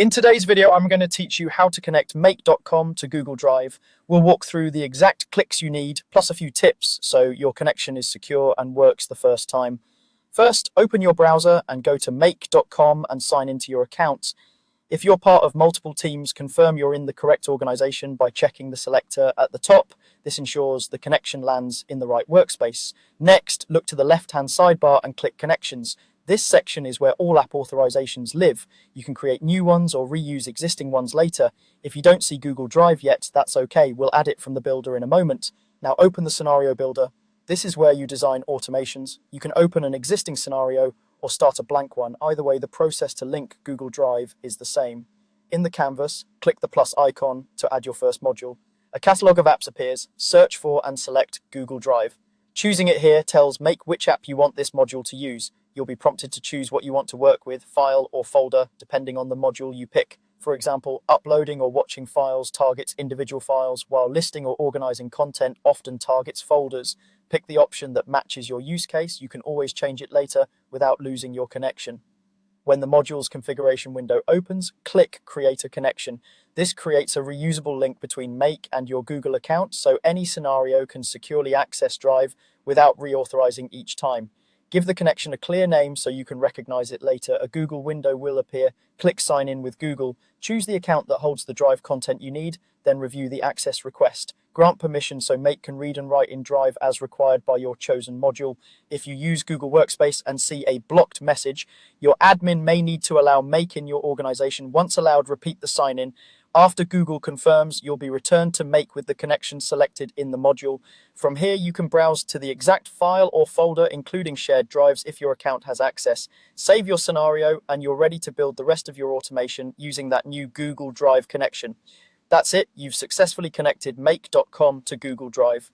In today's video, I'm going to teach you how to connect make.com to Google Drive. We'll walk through the exact clicks you need, plus a few tips so your connection is secure and works the first time. First, open your browser and go to make.com and sign into your account. If you're part of multiple teams, confirm you're in the correct organization by checking the selector at the top. This ensures the connection lands in the right workspace. Next, look to the left-hand sidebar and click Connections. This section is where all app authorizations live. You can create new ones or reuse existing ones later. If you don't see Google Drive yet, that's okay. We'll add it from the builder in a moment. Now open the scenario builder. This is where you design automations. You can open an existing scenario or start a blank one. Either way, the process to link Google Drive is the same. In the canvas, click the plus icon to add your first module. A catalog of apps appears. Search for and select Google Drive. Choosing it here tells Make which app you want this module to use. You'll be prompted to choose what you want to work with, file or folder, depending on the module you pick. For example, uploading or watching files targets individual files, while listing or organizing content often targets folders. Pick the option that matches your use case. You can always change it later without losing your connection. When the module's configuration window opens, click Create a Connection. This creates a reusable link between Make and your Google account, so any scenario can securely access Drive without reauthorizing each time. Give the connection a clear name so you can recognize it later. A Google window will appear. Click Sign in with Google. Choose the account that holds the Drive content you need, then review the access request. Grant permission so Make can read and write in Drive as required by your chosen module. If you use Google Workspace and see a blocked message, your admin may need to allow Make in your organization. Once allowed, repeat the sign-in. After Google confirms, you'll be returned to Make with the connection selected in the module. From here, you can browse to the exact file or folder, including shared drives if your account has access. Save your scenario, and you're ready to build the rest of your automation using that new Google Drive connection. That's it. You've successfully connected make.com to Google Drive.